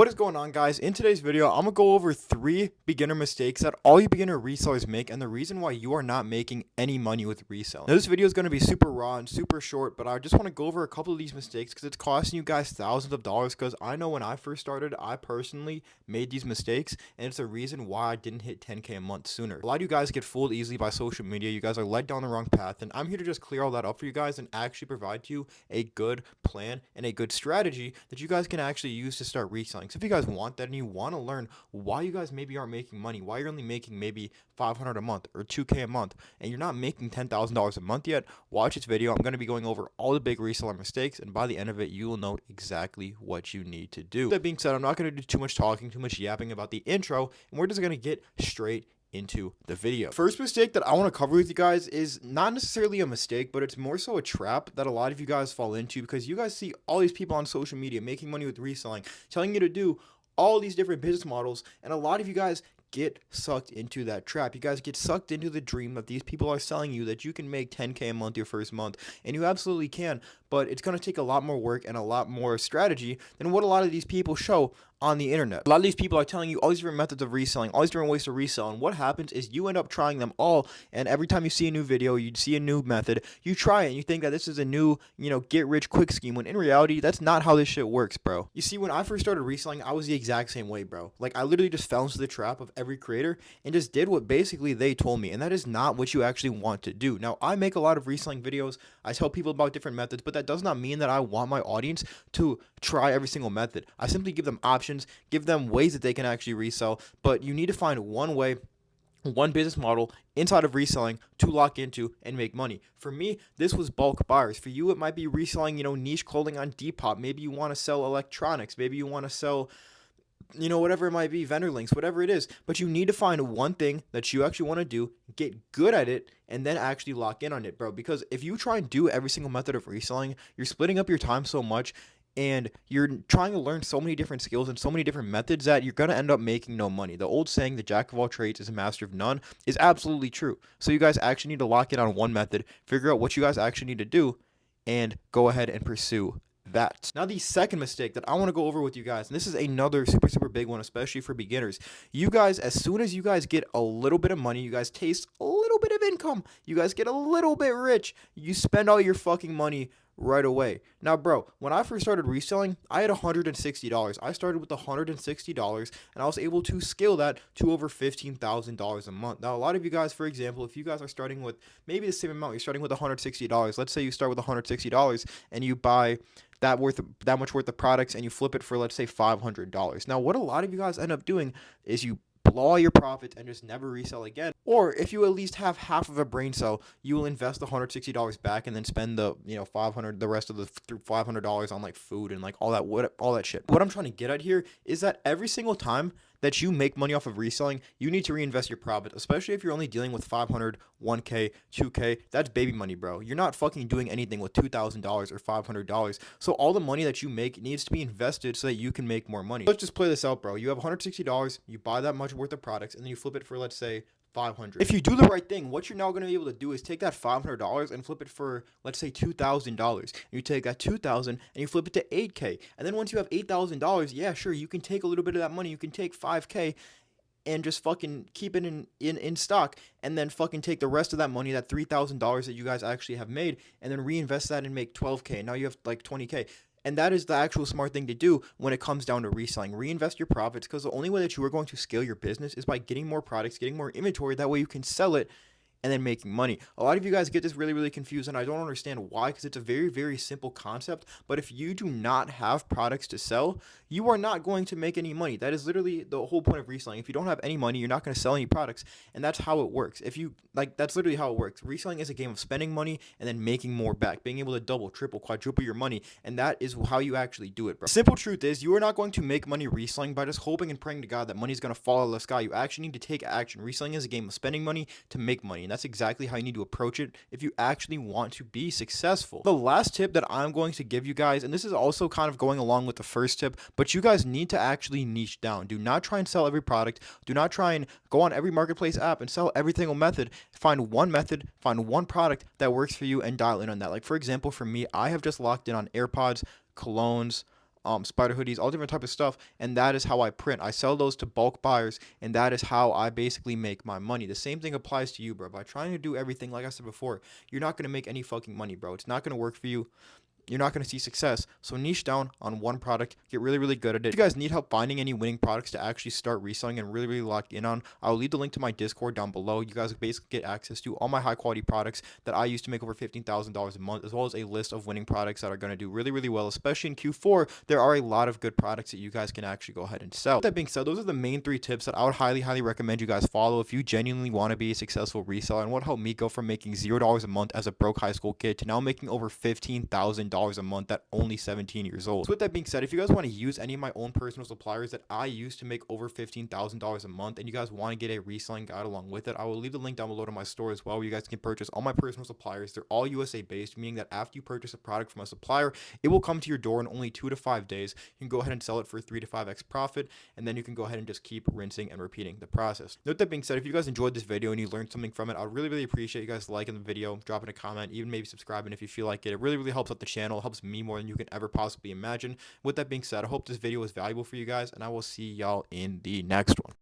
What is going on, guys? In today's video, I'm gonna go over 3 beginner mistakes that all you beginner resellers make and the reason why you are not making any money with reselling. Now, this video is going to be super raw and super short, but I just want to go over a couple of these mistakes because it's costing you guys thousands of dollars, because I know when I first started, I personally made these mistakes, and it's the reason why I didn't hit 10K a month sooner. A lot of you guys get fooled easily by social media. You guys are led down the wrong path, and I'm here to just clear all that up for you guys and actually provide you a good plan and a good strategy that you guys can actually use to start reselling. So if you guys want that and you want to learn why you guys maybe aren't making money, why you're only making maybe $500 a month or $2K a month, and you're not making $10,000 a month yet, watch this video. I'm going to be going over all the big reseller mistakes, and by the end of it, you will know exactly what you need to do. That being said, I'm not going to do too much talking, too much yapping about the intro, and we're just going to get straight into the video. First mistake that I want to cover with you guys is not necessarily a mistake, but it's more so a trap that a lot of you guys fall into, because you guys see all these people on social media making money with reselling, telling you to do all these different business models, and a lot of you guys get sucked into that trap. You guys get sucked into the dream that these people are selling you, that you can make 10K a month your first month, and you absolutely can, but it's going to take a lot more work and a lot more strategy than what a lot of these people show on the internet. A lot of these people are telling you all these different methods of reselling, all these different ways to resell, and what happens is you end up trying them all, and every time you see a new video, you see a new method, you try it, and you think that this is a new, get rich quick scheme, when in reality, that's not how this shit works, bro. You see, when I first started reselling, I was the exact same way, bro. Like, I literally just fell into the trap of every creator and just did what basically they told me, and that is not what you actually want to do. Now, I make a lot of reselling videos, I tell people about different methods, but that does not mean that I want my audience to try every single method. I simply give them options, give them ways that they can actually resell, but you need to find one way, one business model inside of reselling to lock into and make money. For me, this was bulk buyers. For you, it might be reselling, niche clothing on Depop. Maybe you want to sell electronics. Maybe you want to sell, whatever it might be, vendor links, whatever it is. But you need to find one thing that you actually want to do, get good at it, and then actually lock in on it, bro. Because if you try and do every single method of reselling, you're splitting up your time so much, and you're trying to learn so many different skills and so many different methods that you're going to end up making no money. The old saying, the jack of all trades is a master of none, is absolutely true. So you guys actually need to lock in on one method, figure out what you guys actually need to do, and go ahead and pursue that. Now, the second mistake that I want to go over with you guys, and this is another super big one, especially for beginners. You guys, as soon as you guys get a little bit of money, you guys taste a little bit of income, you guys get a little bit rich, you spend all your fucking money right away. Now, bro, when I first started reselling, I had $160. I started with $160, and I was able to scale that to over $15,000 a month. Now, a lot of you guys, for example, if you guys are starting with maybe the same amount, you're starting with $160. Let's say you start with $160 and you buy that much worth of products and you flip it for, let's say, $500. Now, what a lot of you guys end up doing is you blow all your profits and just never resell again. Or if you at least have half of a brain cell, you will invest the $160 back and then spend the the rest of the $500 on like food and like all that shit. What I'm trying to get at here is that every single time that you make money off of reselling, you need to reinvest your profit, especially if you're only dealing with $500, $1K, $2K. That's baby money, bro. You're not fucking doing anything with $2,000 or $500. So all the money that you make needs to be invested so that you can make more money. Let's just play this out, bro. You have $160, you buy that much worth of products, and then you flip it for, let's say, $500. If you do the right thing, what you're now going to be able to do is take that $500 and flip it for, let's say, $2,000. You take that $2,000 and you flip it to $8K. And then once you have $8,000, yeah, sure, you can take a little bit of that money. You can take $5K and just fucking keep it in stock, and then fucking take the rest of that money, that $3,000 that you guys actually have made, and then reinvest that and make $12K. Now you have like $20K. And that is the actual smart thing to do when it comes down to reselling. Reinvest your profits, because the only way that you are going to scale your business is by getting more products, getting more inventory. That way you can sell it and then making money. A lot of you guys get this really confused, and I don't understand why, because it's a very simple concept. But if you do not have products to sell, you are not going to make any money. That is literally the whole point of reselling. If you don't have any money, you're not going to sell any products, and that's how it works. That's literally how it works. Reselling is a game of spending money and then making more back, being able to double, triple, quadruple your money, and that is how you actually do it, bro. Simple truth is, you are not going to make money reselling by just hoping and praying to God that money is going to fall out of the sky. You actually need to take action. Reselling is a game of spending money to make money, and that's exactly how you need to approach it if you actually want to be successful. The last tip that I'm going to give you guys, and this is also kind of going along with the first tip, but you guys need to actually niche down. Do not try and sell every product. Do not try and go on every marketplace app and sell every single method. Find one method, find one product that works for you, and dial in on that. Like, for example, for me, I have just locked in on AirPods, colognes, spider hoodies, all different type of stuff, and that is how I print. I sell those to bulk buyers, and that is how I basically make my money. The same thing applies to you, bro. By trying to do everything, like I said before, you're not gonna make any fucking money, bro. It's not gonna work for you. You're not going to see success. So niche down on one product, get really, really good at it. If you guys need help finding any winning products to actually start reselling and really, really lock in on, I'll leave the link to my Discord down below. You guys basically get access to all my high quality products that I use to make over $15,000 a month, as well as a list of winning products that are going to do really, really well. Especially in Q4, there are a lot of good products that you guys can actually go ahead and sell. With that being said, those are the main 3 tips that I would highly, highly recommend you guys follow if you genuinely want to be a successful reseller, and what helped me go from making $0 a month as a broke high school kid to now making over $15,000 a month that only 17 years old. So with that being said, if you guys want to use any of my own personal suppliers that I use to make over $15,000 a month, and you guys want to get a reselling guide along with it, I will leave the link down below to my store as well, where you guys can purchase all my personal suppliers. They're all USA based, meaning that after you purchase a product from a supplier, it will come to your door in only 2 to 5 days. You can go ahead and sell it for 3 to 5x profit, and then you can go ahead and just keep rinsing and repeating the process. With that being said, if you guys enjoyed this video and you learned something from it, I would really, really appreciate you guys liking the video, dropping a comment, even maybe subscribing if you feel like it. It really, really helps out the channel. It helps me more than you can ever possibly imagine. With that being said, I hope this video was valuable for you guys, and I will see y'all in the next one.